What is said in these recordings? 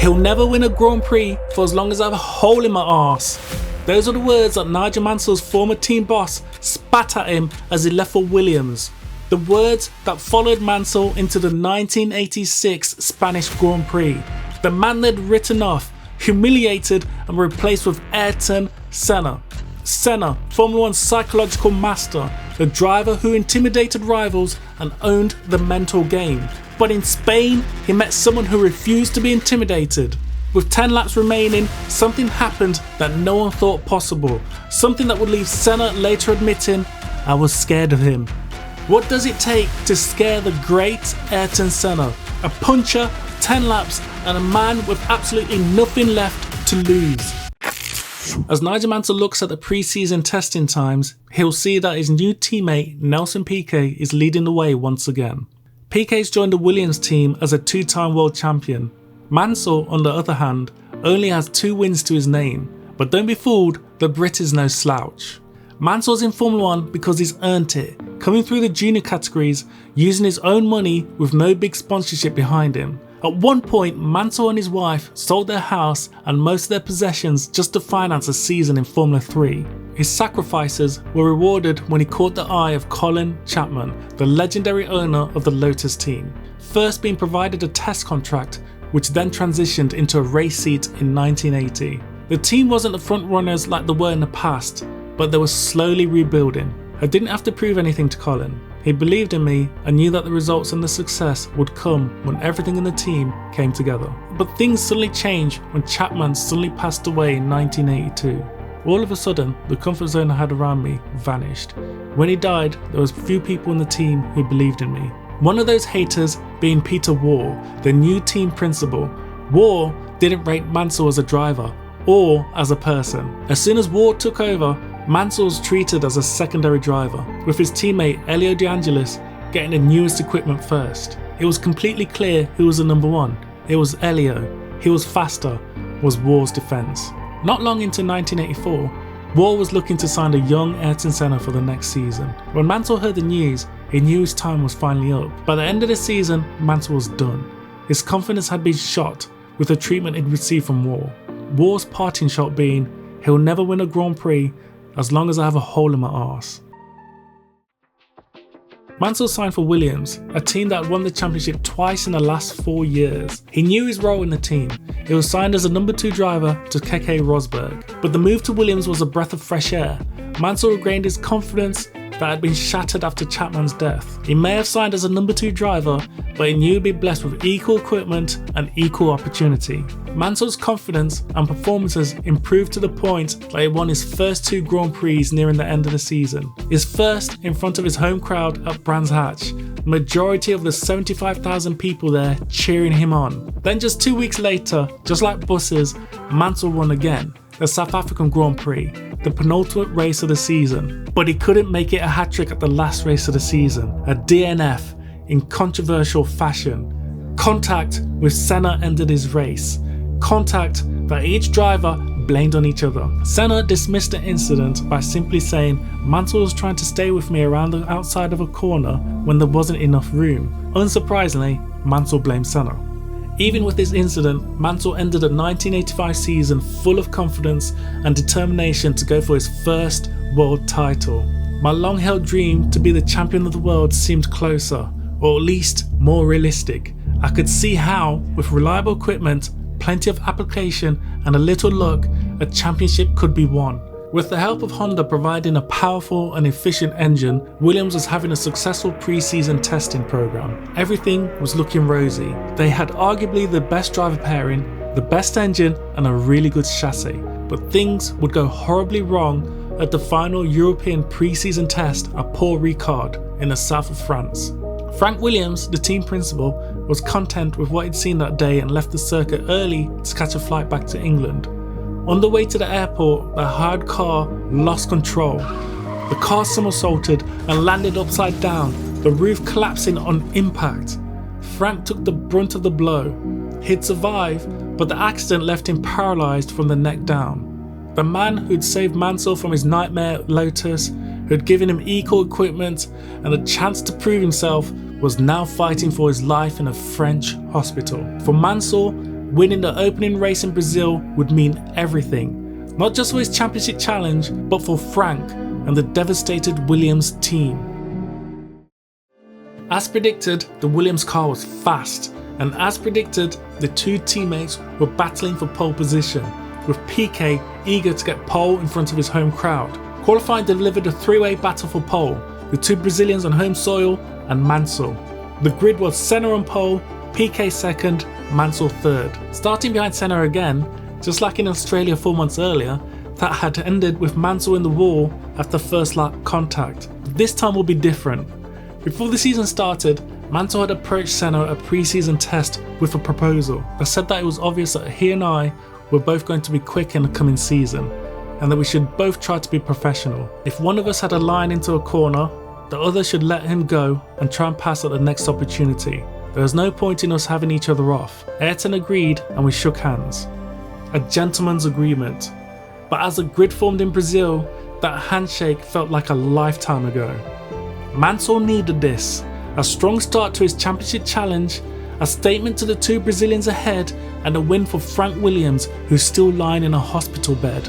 "He'll never win a Grand Prix for as long as I have a hole in my arse." Those are the words that Nigel Mansell's former team boss spat at him as he left for Williams. The words that followed Mansell into the 1986 Spanish Grand Prix. The man they'd written off, humiliated and replaced with Ayrton Senna. Senna, Formula 1's psychological master, the driver who intimidated rivals and owned the mental game. But in Spain, he met someone who refused to be intimidated. With 10 laps remaining, something happened that no one thought possible. Something that would leave Senna later admitting, "I was scared of him." What does it take to scare the great Ayrton Senna? A puncher, 10 laps, and a man with absolutely nothing left to lose. As Nigel Mansell looks at the pre-season testing times, he'll see that his new teammate Nelson Piquet is leading the way once again. Piquet's joined the Williams team as a two-time world champion. Mansell, on the other hand, only has 2 wins to his name, but don't be fooled, the Brit is no slouch. Mansell's in Formula 1 because he's earned it, coming through the junior categories, using his own money with no big sponsorship behind him. At one point, Mansell and his wife sold their house and most of their possessions just to finance a season in Formula 3. His sacrifices were rewarded when he caught the eye of Colin Chapman, the legendary owner of the Lotus team, first being provided a test contract which then transitioned into a race seat in 1980. The team wasn't the front runners like they were in the past, but they were slowly rebuilding. I didn't have to prove anything to Colin. He believed in me and knew that the results and the success would come when everything in the team came together. But things suddenly changed when Chapman suddenly passed away in 1982. All of a sudden, the comfort zone I had around me vanished. When he died, there was few people in the team who believed in me. One of those haters being Peter Waugh, the new team principal. Waugh didn't rate Mansell as a driver or as a person. As soon as Waugh took over, Mansell was treated as a secondary driver, with his teammate Elio De Angelis getting the newest equipment first. It was completely clear who was the number one. It was Elio. He was faster, was Waugh's defence. Not long into 1984, Waugh was looking to sign a young Ayrton Senna for the next season. When Mansell heard the news, he knew his time was finally up. By the end of the season, Mansell was done. His confidence had been shot with the treatment he'd received from Waugh. Waugh's parting shot being, "He'll never win a Grand Prix as long as I have a hole in my arse." Mansell signed for Williams, a team that won the championship twice in the last 4 years. He knew his role in the team. He was signed as a number 2 driver to Keke Rosberg. But the move to Williams was a breath of fresh air. Mansell regained his confidence that had been shattered after Chapman's death. He may have signed as a number 2 driver, but he knew he'd be blessed with equal equipment and equal opportunity. Mansell's confidence and performances improved to the point that he won his first 2 Grand Prix nearing the end of the season. His first in front of his home crowd at Brands Hatch, the majority of the 75,000 people there cheering him on. Then just 2 weeks later, just like buses, Mansell won again, the South African Grand Prix, the penultimate race of the season. But he couldn't make it a hat-trick at the last race of the season, a DNF in controversial fashion. Contact with Senna ended his race. Contact that each driver blamed on each other. Senna dismissed the incident by simply saying, "Mansell was trying to stay with me around the outside of a corner when there wasn't enough room." Unsurprisingly, Mansell blamed Senna. Even with this incident, Mansell ended the 1985 season full of confidence and determination to go for his first world title. My long-held dream to be the champion of the world seemed closer, or at least more realistic. I could see how, with reliable equipment, plenty of application and a little luck, a championship could be won. With the help of Honda providing a powerful and efficient engine, Williams was having a successful pre-season testing program. Everything was looking rosy. They had arguably the best driver pairing, the best engine and a really good chassis. But things would go horribly wrong at the final European pre-season test at Port Ricard in the south of France. Frank Williams, the team principal, was content with what he'd seen that day and left the circuit early to catch a flight back to England. On the way to the airport, the hired car lost control. The car somersaulted and landed upside down, the roof collapsing on impact. Frank took the brunt of the blow. He'd survived, but the accident left him paralysed from the neck down. The man who'd saved Mansell from his nightmare at Lotus, who'd given him equal equipment and a chance to prove himself, was now fighting for his life in a French hospital. For Mansell, winning the opening race in Brazil would mean everything, not just for his championship challenge, but for Frank and the devastated Williams team. As predicted, the Williams car was fast, and as predicted, the two teammates were battling for pole position, with Piquet eager to get pole in front of his home crowd. Qualifying delivered a three-way battle for pole, with two Brazilians on home soil and Mansell. The grid was Senna on pole, Piquet second, Mansell third. Starting behind Senna again, just like in Australia 4 months earlier, that had ended with Mansell in the wall after first lap contact. This time will be different. Before the season started, Mansell had approached Senna at a pre-season test with a proposal that said that it was obvious that he and I were both going to be quick in the coming season, and that we should both try to be professional. If one of us had a line into a corner, the other should let him go and try and pass at the next opportunity. There was no point in us having each other off. Ayrton agreed and we shook hands. A gentleman's agreement. But as the grid formed in Brazil, that handshake felt like a lifetime ago. Mansell needed this. A strong start to his championship challenge, a statement to the two Brazilians ahead, and a win for Frank Williams, who's still lying in a hospital bed.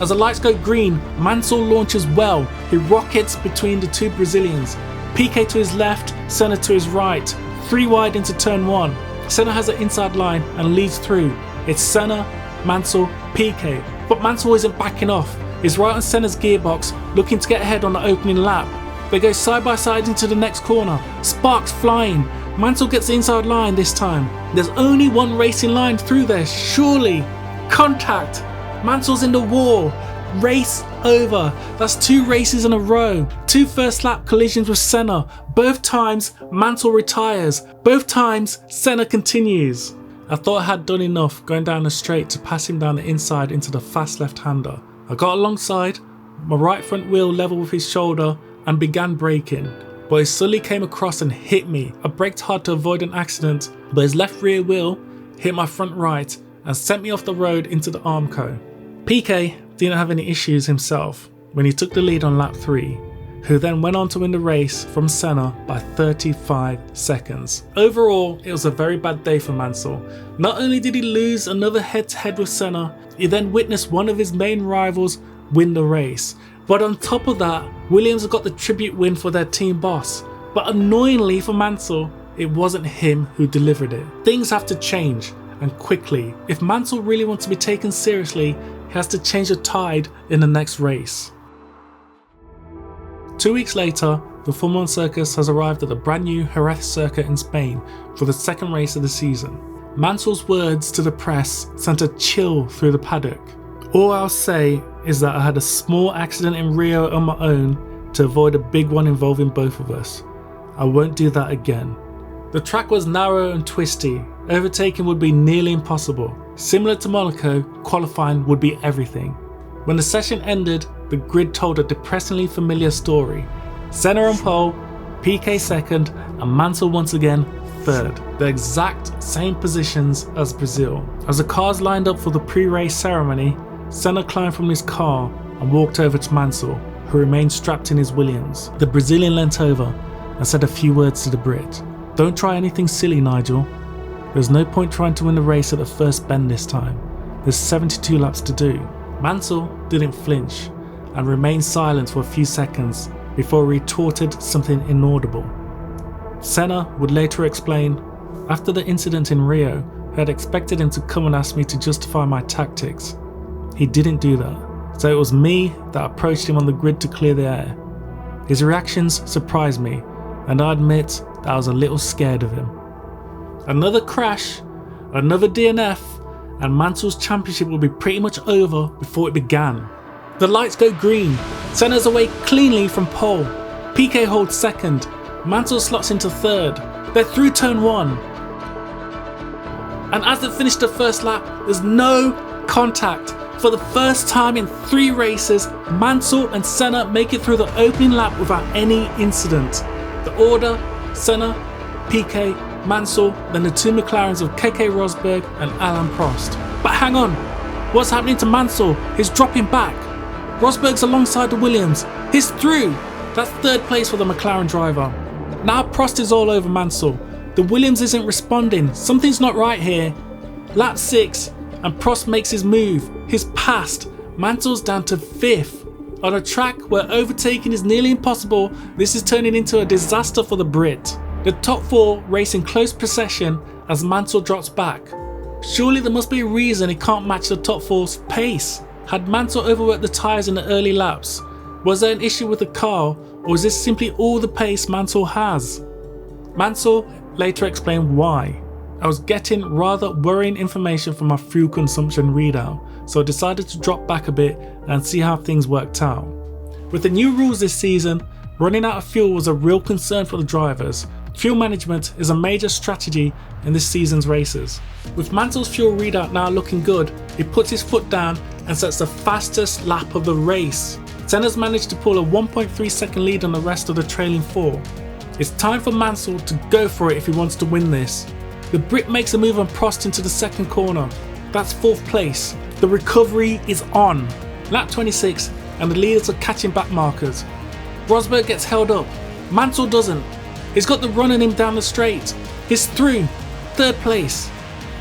As the lights go green, Mansell launches well. He rockets between the two Brazilians. Piquet to his left, Senna to his right. 3 wide into turn 1. Senna has an inside line and leads through. It's Senna, Mansell, Piquet. But Mansell isn't backing off. He's right on Senna's gearbox, looking to get ahead on the opening lap. They go side by side into the next corner. Sparks flying. Mansell gets the inside line this time. There's only one racing line through there, surely. Contact. Mansell's in the wall. Race over. That's 2 races in a row. 2 first lap collisions with Senna. Both times Mansell retires. Both times Senna continues. I thought I had done enough going down the straight to pass him down the inside into the fast left-hander. I got alongside, my right front wheel level with his shoulder, and began braking. But he suddenly came across and hit me. I braked hard to avoid an accident, but his left rear wheel hit my front right and sent me off the road into the Armco. Piquet didn't have any issues himself when he took the lead on lap 3, who then went on to win the race from Senna by 35 seconds. Overall, it was a very bad day for Mansell. Not only did he lose another head-to-head with Senna, he then witnessed one of his main rivals win the race. But on top of that, Williams got the tribute win for their team boss. But annoyingly for Mansell, it wasn't him who delivered it. Things have to change, and quickly. If Mansell really wants to be taken seriously, he has to change the tide in the next race. 2 weeks later, the Formula 1 circus has arrived at the brand new Jerez circuit in Spain for the second race of the season. Mansell's words to the press sent a chill through the paddock. All I'll say is that I had a small accident in Rio on my own to avoid a big one involving both of us. I won't do that again. The track was narrow and twisty. Overtaking would be nearly impossible. Similar to Monaco, qualifying would be everything. When the session ended, the grid told a depressingly familiar story. Senna on pole, Piquet second, and Mansell once again third. The exact same positions as Brazil. As the cars lined up for the pre-race ceremony, Senna climbed from his car and walked over to Mansell, who remained strapped in his Williams. The Brazilian leant over and said a few words to the Brit. "Don't try anything silly, Nigel. There's no point trying to win the race at the first bend this time. There's 72 laps to do." Mansell didn't flinch and remained silent for a few seconds before he retorted something inaudible. Senna would later explain, "After the incident in Rio, I had expected him to come and ask me to justify my tactics. He didn't do that, so it was me that approached him on the grid to clear the air. His reactions surprised me, and I admit that I was a little scared of him." Another crash, another DNF, and Mansell's championship will be pretty much over before it began. The lights go green. Senna's away cleanly from pole. Piquet holds second. Mansell slots into third. They're through turn 1. And as they finish the first lap, there's no contact. For the first time in 3 races, Mansell and Senna make it through the opening lap without any incident. The order: Senna, Piquet, Mansell, then the 2 McLarens of Keke Rosberg and Alain Prost. But hang on, what's happening to Mansell? He's dropping back. Rosberg's alongside the Williams. He's through. That's 3rd place for the McLaren driver. Now Prost is all over Mansell. The Williams isn't responding. Something's not right here. Lap 6, and Prost makes his move. He's passed. Mansell's down to 5th. On a track where overtaking is nearly impossible, this is turning into a disaster for the Brit. The top 4 race in close procession as Mansell drops back. Surely there must be a reason he can't match the top 4's pace. Had Mansell overworked the tyres in the early laps? Was there an issue with the car, or is this simply all the pace Mansell has? Mansell later explained why. I was getting rather worrying information from my fuel consumption readout, so I decided to drop back a bit and see how things worked out. With the new rules this season, running out of fuel was a real concern for the drivers. Fuel management is a major strategy in this season's races. With Mansell's fuel readout now looking good, he puts his foot down and sets the fastest lap of the race. Senna's managed to pull a 1.3 second lead on the rest of the trailing 4. It's time for Mansell to go for it if he wants to win this. The Brit makes a move on Prost into the second corner. That's 4th place. The recovery is on. Lap 26 and the leaders are catching back markers. Rosberg gets held up. Mansell doesn't. He's got the run on him down the straight. He's through. 3rd place.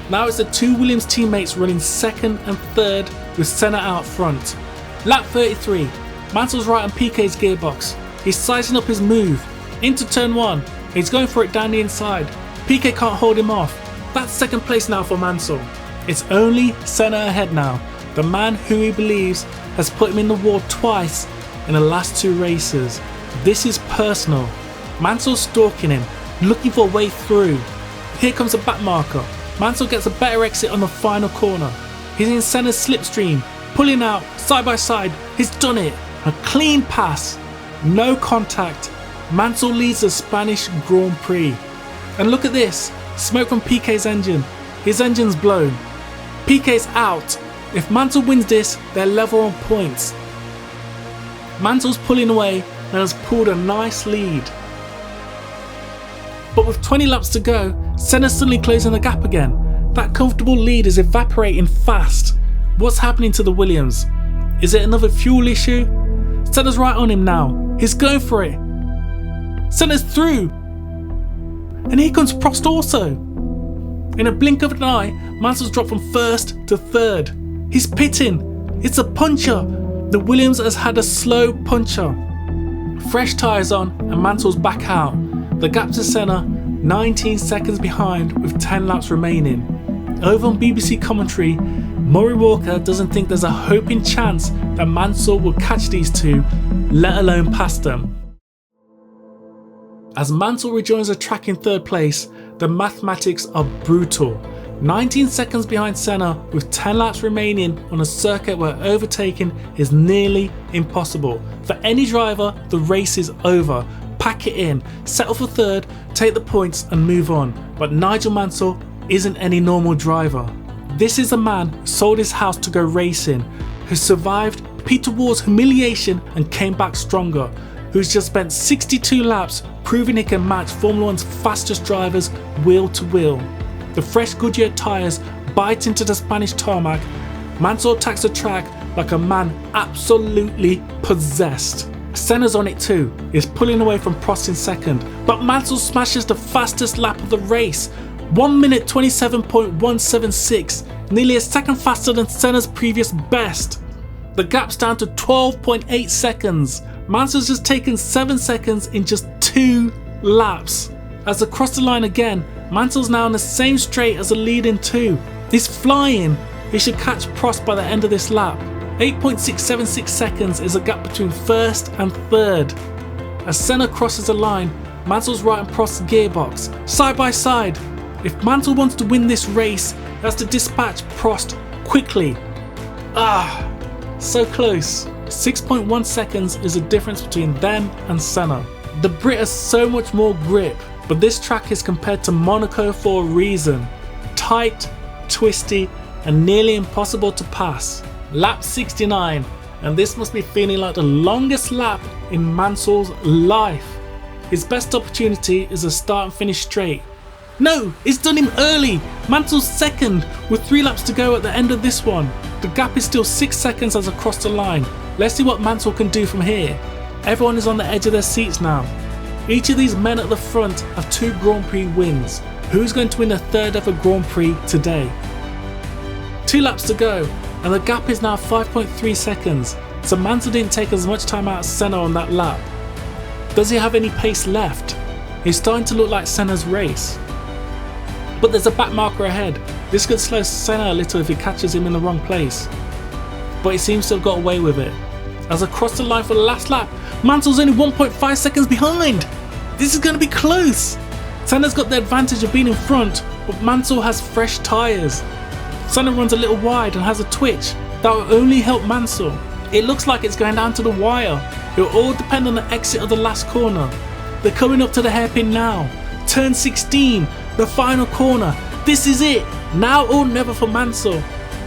Now it's the 2 Williams teammates running 2nd and 3rd with Senna out front. Lap 33. Mansell's right on Piquet's gearbox. He's sizing up his move. Into turn 1. He's going for it down the inside. Piquet can't hold him off. That's 2nd place now for Mansell. It's only Senna ahead now, the man who he believes has put him in the war twice in the last 2 races. This is personal. Mansell's stalking him, looking for a way through. Here comes a back marker. Mansell gets a better exit on the final corner. He's in Senna's slipstream, pulling out side by side. He's done it. A clean pass. No contact. Mansell leads the Spanish Grand Prix. And look at this, smoke from Piquet's engine. His engine's blown. Piquet's out. If Mansell wins this, they're level on points. Mansell's pulling away and has pulled a nice lead. But with 20 laps to go, Senna's suddenly closing the gap again. That comfortable lead is evaporating fast. What's happening to the Williams? Is it another fuel issue? Senna's right on him now. He's going for it. Senna's through. And here comes Prost also. In a blink of an eye, Mansell's dropped from 1st to 3rd. He's pitting. It's a puncher. The Williams has had a slow puncher. Fresh tyres on and Mansell's back out. The gap to Senna, 19 seconds behind with 10 laps remaining. Over on BBC commentary, Murray Walker doesn't think there's a hoping chance that Mansell will catch these 2, let alone pass them. As Mansell rejoins the track in 3rd place, the mathematics are brutal. 19 seconds behind Senna with 10 laps remaining on a circuit where overtaking is nearly impossible. For any driver, the race is over. Pack it in, settle for 3rd, take the points and move on. But Nigel Mansell isn't any normal driver. This is a man who sold his house to go racing, who survived Peter Ward's humiliation and came back stronger, who's just spent 62 laps proving he can match Formula 1's fastest drivers wheel to wheel. The fresh Goodyear tyres bite into the Spanish tarmac. Mansell attacks the track like a man absolutely possessed. Senna's on it too. He's pulling away from Prost in 2nd, but Mansell smashes the fastest lap of the race. 1 minute 27.176, nearly a second faster than Senna's previous best. The gap's down to 12.8 seconds. Mansell's just taken 7 seconds in just 2 laps. As they cross the line again, Mansell's now on the same straight as the leading 2. He's flying. He should catch Prost by the end of this lap. 8.676 seconds is the gap between 1st and 3rd. As Senna crosses the line, Mansell's right on Prost's gearbox, side by side. If Mansell wants to win this race, he has to dispatch Prost quickly. So close. 6.1 seconds is the difference between them and Senna. The Brit has so much more grip, but this track is compared to Monaco for a reason. Tight, twisty, and nearly impossible to pass. Lap 69, and this must be feeling like the longest lap in Mansell's life. His best opportunity is a start and finish straight. No, it's done him early. Mansell's 2nd with 3 laps to go at the end of this one. The gap is still 6 seconds as I cross the line. Let's see what Mansell can do from here. Everyone is on the edge of their seats now. Each of these men at the front have 2 Grand Prix wins. Who's going to win the 3rd ever Grand Prix today? 2 laps to go, and the gap is now 5.3 seconds, so Mansell didn't take as much time out as Senna on that lap. Does he have any pace left? It's starting to look like Senna's race. But there's a back marker ahead. This could slow Senna a little if he catches him in the wrong place. But he seems to have got away with it. As I cross the line for the last lap, Mansell's only 1.5 seconds behind. This is going to be close. Senna's got the advantage of being in front, but Mansell has fresh tyres. Senna runs a little wide and has a twitch that will only help Mansell. It looks like it's going down to the wire. It will all depend on the exit of the last corner. They're coming up to the hairpin now. Turn 16, the final corner. This is it. Now or never for Mansell.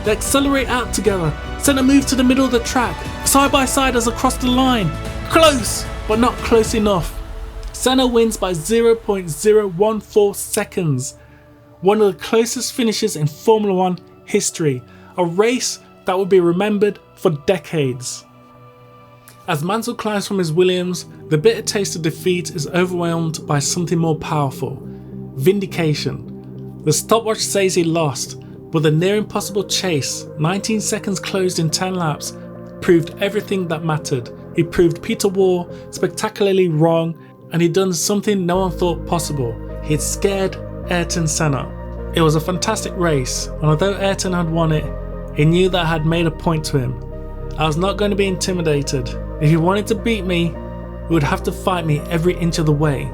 They accelerate out together. Senna moves to the middle of the track, side by side as across the line. Close, but not close enough. Senna wins by 0.014 seconds. One of the closest finishes in Formula 1 history. A race that will be remembered for decades. As Mansell climbs from his Williams, the bitter taste of defeat is overwhelmed by something more powerful. Vindication. The stopwatch says he lost, but the near impossible chase, 19 seconds closed in 10 laps, proved everything that mattered. He proved Peter War spectacularly wrong, and he'd done something no one thought possible. He'd scared Ayrton Senna. It was a fantastic race, and although Ayrton had won it, he knew that I had made a point to him. I was not going to be intimidated. If he wanted to beat me, he would have to fight me every inch of the way.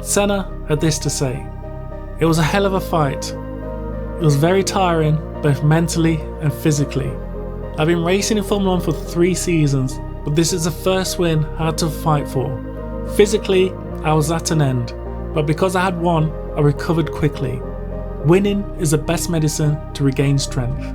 Senna had this to say: "It was a hell of a fight. It was very tiring, both mentally and physically. I've been racing in Formula 1 for 3 seasons, but this is the first win I had to fight for. Physically, I was at an end, but because I had won, I recovered quickly. Winning is the best medicine to regain strength."